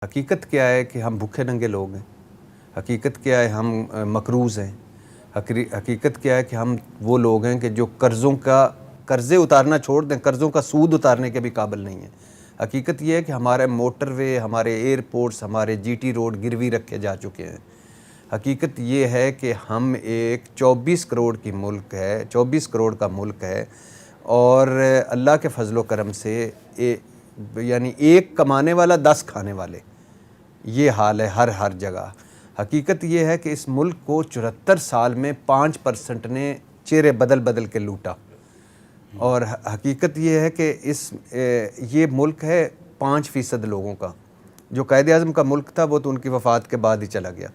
حقیقت کیا ہے کہ ہم بھوکے ننگے لوگ ہیں. حقیقت کیا ہے ہم مقروض ہیں. حقیقت کیا ہے کہ ہم وہ لوگ ہیں کہ جو قرضے اتارنا چھوڑ دیں, قرضوں کا سود اتارنے کے بھی قابل نہیں ہیں. حقیقت یہ ہے کہ ہمارے موٹر وے, ہمارے ایئرپورٹس, ہمارے جی ٹی روڈ گروی رکھے جا چکے ہیں. حقیقت یہ ہے کہ ہم ایک 24 کروڑ کی ملک ہے, 24 کروڑ کا ملک ہے, اور اللہ کے فضل و کرم سے یعنی ایک کمانے والا 10 کھانے والے, یہ حال ہے ہر جگہ. حقیقت یہ ہے کہ اس ملک کو 74 سال میں 5% نے چہرے بدل کے لوٹا, اور حقیقت یہ ہے کہ یہ ملک ہے 5% لوگوں کا. جو قائد اعظم کا ملک تھا وہ تو ان کی وفات کے بعد ہی چلا گیا.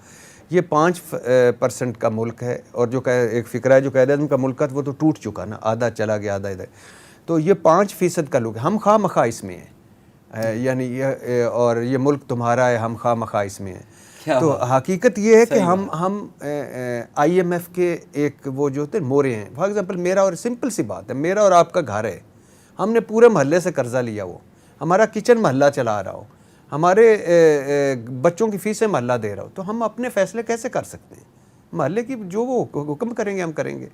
یہ 5% کا ملک ہے, اور جو ایک فکرہ ہے جو قائد اعظم کا ملک تھا وہ تو ٹوٹ چکا نا, آدھا چلا گیا آدھا ادھر. تو یہ 5% کا لوگ, ہم خواہ مخواہ اس میں ہیں, یعنی اور یہ ملک تمہارا ہے, ہم خواہ مخواہ اس میں ہیں. تو حقیقت یہ ہے کہ ہم آئی ایم ایف کے ایک وہ جو ہوتے ہیں مورے ہیں. فار ایگزامپل میرا, اور سمپل سی بات ہے, میرا اور آپ کا گھر ہے, ہم نے پورے محلے سے قرضہ لیا, وہ ہمارا کچن محلہ چلا رہا ہو, ہمارے بچوں کی فیسیں محلہ دے رہا ہو, تو ہم اپنے فیصلے کیسے کر سکتے ہیں؟ محلے کی جو وہ حکم کریں گے ہم کریں گے.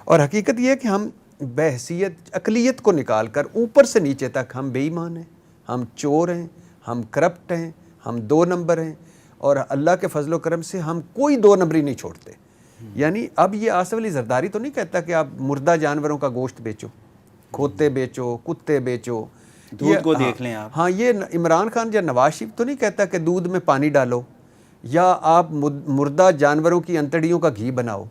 اور حقیقت یہ ہے کہ ہم بحیثیت اقلیت کو نکال کر اوپر سے نیچے تک ہم بے ایمان ہیں, ہم چور ہیں, ہم کرپٹ ہیں, ہم 2 نمبر ہیں, اور اللہ کے فضل و کرم سے ہم کوئی 2 نمبری نہیں چھوڑتے. یعنی اب یہ آصف علی زرداری تو نہیں کہتا کہ آپ مردہ جانوروں کا گوشت بیچو, کھوتے بیچو, کتے بیچو, دودھ کو دیکھ لیں آپ. ہاں, یہ عمران خان یا نواز شریف تو نہیں کہتا کہ دودھ میں پانی ڈالو, یا آپ مردہ جانوروں کی انتڑیوں کا گھی بناؤ,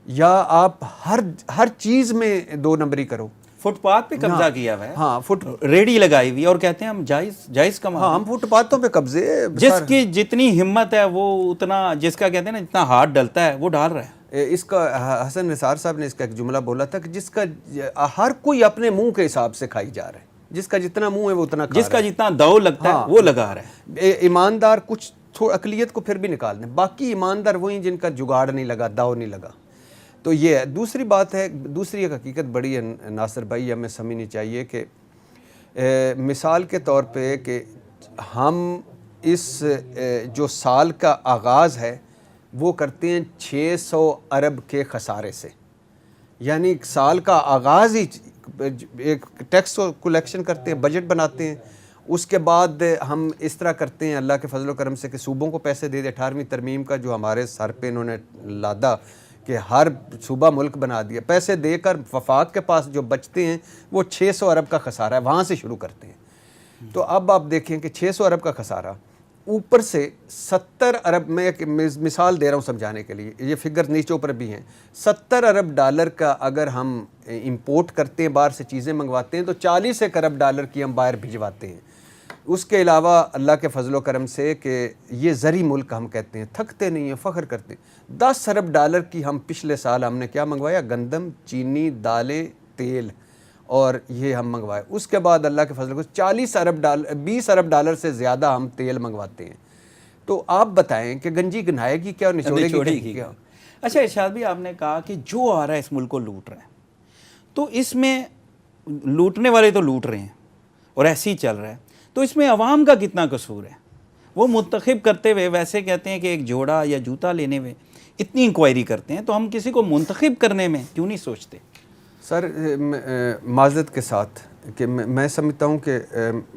یا آپ ہر چیز میں 2 نمبری کرو. فٹ پاتھ پہ قبضہ کیا ہوا ہے, ہاں, ریڑھی لگائی ہوئی, اور کہتے ہیں ہم جائز کما. ہاں, ہم فٹ پاتھوں پہ قبضے, جس کی جتنی ہمت ہے وہ اتنا, جس کا کہتے ہیں نا جتنا ہاتھ ڈلتا ہے وہ ڈال رہا ہے. اس کا حسن نثار صاحب نے اس کا ایک جملہ بولا تھا کہ جس کا ہر کوئی اپنے منہ کے حساب سے کھائی جا رہا ہے, جس کا جتنا منہ ہے وہ اتنا کھا رہا ہے, جس کا جتنا دو لگتا ہے وہ لگا رہا ہے. ایماندار کچھ اقلیت کو پھر بھی نکال دیں, باقی ایماندار وہی جن کا جگاڑ نہیں لگا, داؤ نہیں لگا. تو یہ ہے. دوسری بات ہے, دوسری ایک حقیقت بڑی ہے ناصر بھائی, ہمیں سمجھنی چاہیے کہ مثال کے طور پہ کہ ہم اس جو سال کا آغاز ہے وہ کرتے ہیں 600 ارب کے خسارے سے. یعنی سال کا آغاز ہی ایک ٹیکس کلیکشن کرتے ہیں, بجٹ بناتے ہیں, اس کے بعد ہم اس طرح کرتے ہیں اللہ کے فضل و کرم سے کہ صوبوں کو پیسے دے دیں. 18ویں ترمیم کا جو ہمارے سر پہ انہوں نے لادا کہ ہر صوبہ ملک بنا دیا, پیسے دے کر وفاق کے پاس جو بچتے ہیں وہ 600 ارب کا خسارہ ہے, وہاں سے شروع کرتے ہیں. تو اب آپ دیکھیں کہ 600 ارب کا خسارہ, اوپر سے 70 ارب, میں ایک مثال دے رہا ہوں سمجھانے کے لیے, یہ فگر نیچے اوپر بھی ہیں, 70 ارب ڈالر کا اگر ہم امپورٹ کرتے ہیں, باہر سے چیزیں منگواتے ہیں, تو 40 ارب ڈالر کی ہم باہر بھجواتے ہیں. اس کے علاوہ اللہ کے فضل و کرم سے کہ یہ زرعی ملک ہم کہتے ہیں, تھکتے نہیں ہیں, فخر کرتے ہیں. 10 ارب ڈالر کی ہم پچھلے سال ہم نے کیا منگوایا, گندم, چینی, دالیں, تیل, اور یہ ہم منگوائے. اس کے بعد اللہ کے فضل کو 20 ارب ڈالر سے زیادہ ہم تیل منگواتے ہیں. تو آپ بتائیں کہ گنجی گنائے گی کیا اور نچوڑے گی کیا؟ اچھا ارشاد بھی, آپ نے کہا کہ جو آ رہا ہے اس ملک کو لوٹ رہے ہیں, تو اس میں لوٹنے والے تو لوٹ رہے ہیں اور ایسے ہی چل رہا ہے, تو اس میں عوام کا کتنا قصور ہے؟ وہ منتخب کرتے ہوئے ویسے کہتے ہیں کہ ایک جوڑا یا جوتا لینے میں اتنی انکوائری کرتے ہیں, تو ہم کسی کو منتخب کرنے میں کیوں نہیں سوچتے؟ سر معذرت کے ساتھ کہ میں سمجھتا ہوں کہ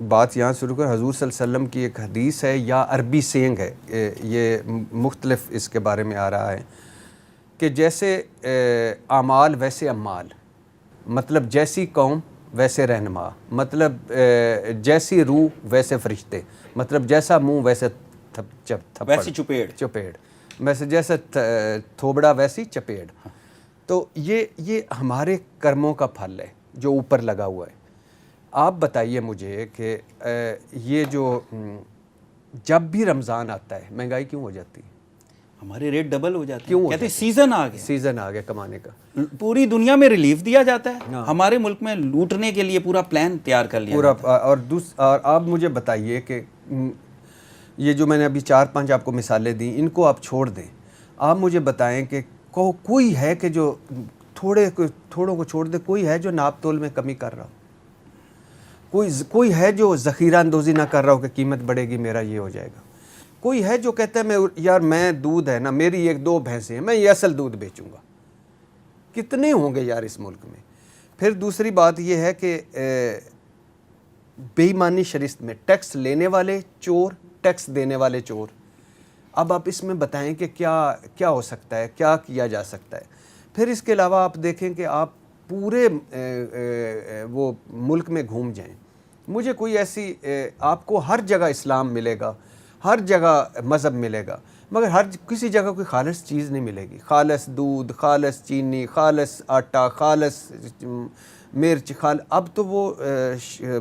بات یہاں شروع کر, حضور صلی اللہ علیہ وسلم کی ایک حدیث ہے یا عربی سینگ ہے, یہ مختلف اس کے بارے میں آ رہا ہے کہ جیسے اعمال ویسے امال, مطلب جیسی قوم ویسے رہنما, مطلب جیسی روح ویسے فرشتے, مطلب جیسا منہ ویسے ویسی چپیڑ, ویسے جیسے تھوبڑا ویسی چپیڑ. تو یہ ہمارے کرموں کا پھل ہے جو اوپر لگا ہوا ہے. آپ بتائیے مجھے کہ یہ جو جب بھی رمضان آتا ہے مہنگائی کیوں ہو جاتی ہے؟ ہمارے ریٹ ڈبل ہو جاتے ہیں, کیوں کہتے ہیں سیزن آ گیا, سیزن آ گیا کمانے کا. پوری دنیا میں ریلیف دیا جاتا ہے, ہمارے ملک میں لوٹنے کے لیے پورا پلان تیار کر لیا پورا. اور آپ مجھے بتائیے کہ یہ جو میں نے ابھی 4-5 آپ کو مثالیں دیں, ان کو آپ چھوڑ دیں. آپ مجھے بتائیں کہ کوئی ہے کہ جو تھوڑوں کو چھوڑ دے, کوئی ہے جو ناپ تول میں کمی کر رہا ہو؟ کوئی ہے جو ذخیرہ اندوزی نہ کر رہا ہو کہ قیمت بڑھے گی میرا یہ ہو جائے گا. کوئی ہے جو کہتا ہے میں دودھ ہے نا میری 1-2 بھینسیں ہیں میں یہ اصل دودھ بیچوں گا. کتنے ہوں گے یار اس ملک میں. پھر دوسری بات یہ ہے کہ بے ایمانی شرست میں ٹیکس لینے والے چور, ٹیکس دینے والے چور. اب آپ اس میں بتائیں کہ کیا ہو سکتا ہے, کیا کیا جا سکتا ہے. پھر اس کے علاوہ آپ دیکھیں کہ آپ پورے وہ ملک میں گھوم جائیں, مجھے کوئی ایسی آپ کو ہر جگہ اسلام ملے گا, ہر جگہ مذہب ملے گا, مگر کسی جگہ کوئی خالص چیز نہیں ملے گی. خالص دودھ, خالص چینی, خالص آٹا, خالص مرچ, اب تو وہ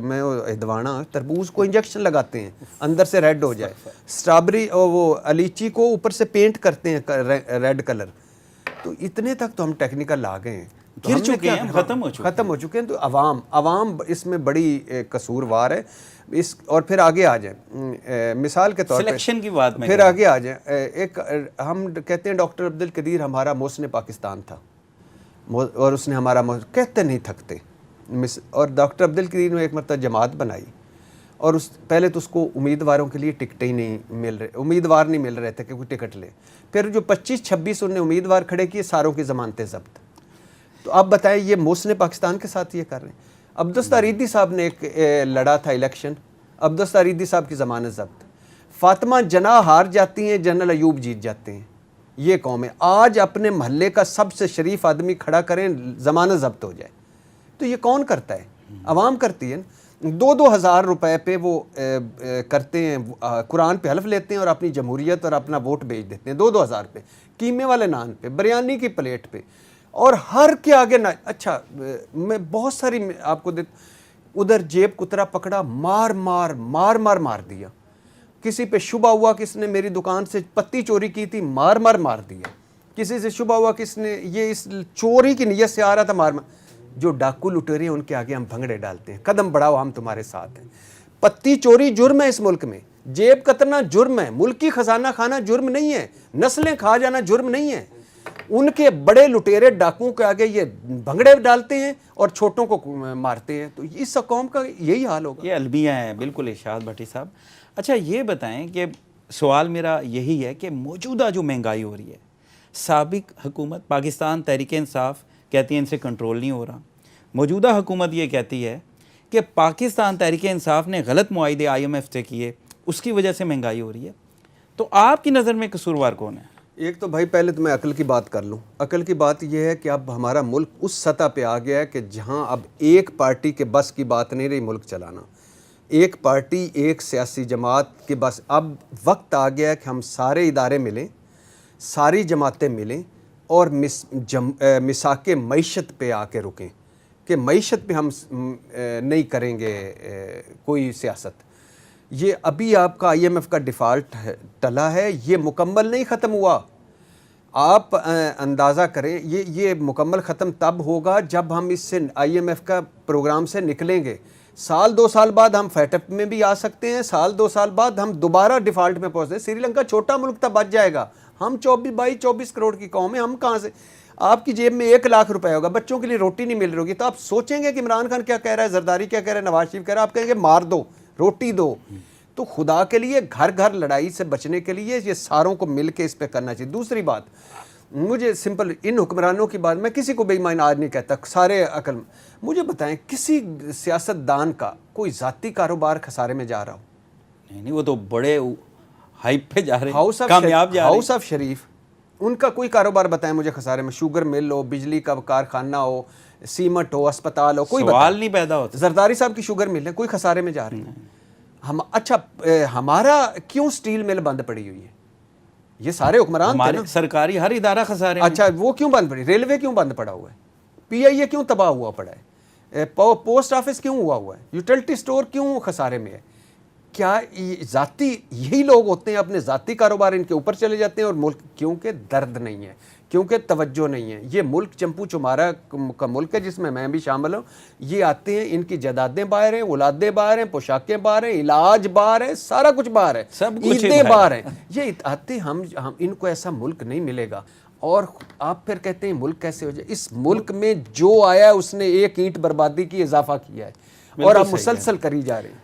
میں ہدوانا تربوز کو انجیکشن لگاتے ہیں اندر سے ریڈ ہو جائے, اسٹرابری اور وہ الیچی کو اوپر سے پینٹ کرتے ہیں ریڈ کلر. تو اتنے تک تو ہم ٹیکنیکل آ گئے ہیں, گر چکے ہیں, ختم ہو چکے ہیں. تو عوام اس میں بڑی قصوروار ہے. اور پھر آگے آ جائیں مثال کے طور پہ سلیکشن کی بات میں پھر آگے آ جائیں. ایک ہم کہتے ہیں ڈاکٹر عبدالقدیر ہمارا محسن پاکستان تھا اور اس نے ہمارا کہتے نہیں تھکتے. اور ڈاکٹر عبدالقدیر نے ایک مرتبہ جماعت بنائی اور پہلے تو اس کو امیدواروں کے لیے ٹکٹیں ہی نہیں مل رہے, امیدوار نہیں مل رہے تھے کہ کوئی ٹکٹ لے. پھر جو 25-26 انہوں نے امیدوار کھڑے کیے, ساروں کی ضمانتیں ضبط. تو آپ بتائیں یہ محسن پاکستان کے ساتھ یہ کر رہے ہیں. عبدالستار ریدی صاحب نے ایک لڑا تھا الیکشن, عبدالستار ریدی صاحب کی ضمانت ضبط. فاطمہ جناح ہار جاتی ہیں, جنرل ایوب جیت جاتے ہیں. یہ قوم ہے. آج اپنے محلے کا سب سے شریف آدمی کھڑا کریں, ضمانت ضبط ہو جائے. تو یہ کون کرتا ہے؟ عوام کرتی ہے. 2-2 ہزار روپے پہ وہ کرتے ہیں, قرآن پہ حلف لیتے ہیں اور اپنی جمہوریت اور اپنا ووٹ بیچ دیتے ہیں 2-2 ہزار پہ, قیمے والے نان پہ, بریانی کی پلیٹ پہ, اور ہر کے آگے نہ. اچھا میں بہت ساری آپ کو ادھر جیب کترا پکڑا, مار دیا. کسی پہ شبہ ہوا کہ اس نے میری دکان سے پتی چوری کی تھی, مار دیا. کسی سے شبہ ہوا کہ اس نے یہ اس چوری کی نیت سے آ رہا تھا, جو ڈاکو لٹیرے ہیں ان کے آگے ہم بھنگڑے ڈالتے ہیں, قدم بڑھاؤ ہم تمہارے ساتھ ہیں. پتی چوری جرم ہے اس ملک میں, جیب کترنا جرم ہے, ملکی خزانہ کھانا جرم نہیں ہے, نسلیں کھا جانا جرم نہیں ہے. ان کے بڑے لٹیرے ڈاکوؤں کے آگے یہ بھنگڑے ڈالتے ہیں اور چھوٹوں کو مارتے ہیں. تو اس قوم کا یہی حال ہوگا. یہ المیہ ہے بالکل ارشاد بھٹی صاحب. اچھا یہ بتائیں کہ سوال میرا یہی ہے کہ موجودہ جو مہنگائی ہو رہی ہے, سابق حکومت پاکستان تحریک انصاف کہتی ہے ان سے کنٹرول نہیں ہو رہا, موجودہ حکومت یہ کہتی ہے کہ پاکستان تحریک انصاف نے غلط معاہدے IMF سے کیے, اس کی وجہ سے مہنگائی ہو رہی ہے. تو آپ کی نظر میں قصوروار کون ہے؟ ایک تو بھائی پہلے تو میں عقل کی بات کر لوں. عقل کی بات یہ ہے کہ اب ہمارا ملک اس سطح پہ آ گیا ہے کہ جہاں اب ایک پارٹی کے بس کی بات نہیں رہی ملک چلانا, ایک پارٹی ایک سیاسی جماعت کے بس. اب وقت آ گیا ہے کہ ہم سارے ادارے ملیں, ساری جماعتیں ملیں اور مساق معیشت پہ آ کے رکیں کہ معیشت پہ ہم نہیں کریں گے کوئی سیاست. یہ ابھی آپ کا IMF کا ڈیفالٹ ٹلا ہے, یہ مکمل نہیں ختم ہوا. آپ اندازہ کریں یہ مکمل ختم تب ہوگا جب ہم اس سے IMF کا پروگرام سے نکلیں گے. 1-2 سال بعد ہم فیٹ اپ میں بھی آ سکتے ہیں, 2 سال بعد ہم دوبارہ ڈیفالٹ میں پہنچتے ہیں. سری لنکا چھوٹا ملک تھا, بچ جائے گا. ہم 24 کروڑ کی قوم ہے, ہم کہاں سے؟ آپ کی جیب میں 1 لاکھ روپے ہوگا, بچوں کے لیے روٹی نہیں مل رہی ہوگی. تو آپ سوچیں گے کہ عمران خان کیا کہہ رہا ہے, زرداری کیا کہہ رہا ہے, نواز شریف کہہ رہا ہے, آپ کہیں گے مار دو, روٹی دو. تو خدا کے لیے گھر لڑائی سے بچنے کے لیے یہ ساروں کو مل کے اس پہ کرنا چاہیے. دوسری بات, مجھے سمپل ان حکمرانوں کی بات, میں کسی کو بے ایمان آج نہیں کہتا, سارے عقل. مجھے بتائیں کسی سیاست دان کا کوئی ذاتی کاروبار خسارے میں جا رہا ہو؟ نہیں, وہ تو بڑے ہائپ پہ جا رہے ہیں, کامیاب جا رہے ہیں. ہاؤس آف شریف ان کا کوئی کاروبار بتائیں مجھے خسارے میں. شوگر مل ہو, بجلی کا کارخانہ ہو, سیمنٹ ہو, اسپتال ہو, کوئی سوال نہیں پیدا ہوتا. زرداری صاحب کی شوگر مل ہے, کوئی خسارے میں جا رہے ہیں. اچھا ہمارا کیوں سٹیل مل بند پڑی ہوئی ہے؟ یہ سارے حکمران تھے نا, سرکاری ہر ادارہ خسارے میں. اچھا وہ کیوں بند پڑی؟ ریلوے کیوں بند پڑا ہوا ہے؟ PIA کیوں تباہ ہوا پڑا ہے؟ پوسٹ آفس کیوں ہوا ہے؟ یوٹیلٹی سٹور کیوں خسارے میں ہے؟ کیا ذاتی یہی لوگ ہوتے ہیں اپنے ذاتی کاروبار ان کے اوپر چلے جاتے ہیں اور ملک کیونکہ درد نہیں ہے, کیونکہ توجہ نہیں ہے. یہ ملک چمپو چمارا کا ملک ہے جس میں میں بھی شامل ہوں. یہ آتے ہیں, ان کی جائیدادیں باہر ہیں, اولادیں باہر ہیں, پوشاکیں باہر ہیں, علاج باہر ہے, سارا کچھ باہر ہے, سب کچھ عیدیں باہر ہیں. یہ آتے ہم ان کو ایسا ملک نہیں ملے گا. اور آپ پھر کہتے ہیں ملک کیسے ہو جائے؟ اس ملک میں جو آیا ہے اس نے 1 اینٹ بربادی کی اضافہ کیا ہے. اور اب صحیح ہے۔ مسلسل کری جا رہی ہے.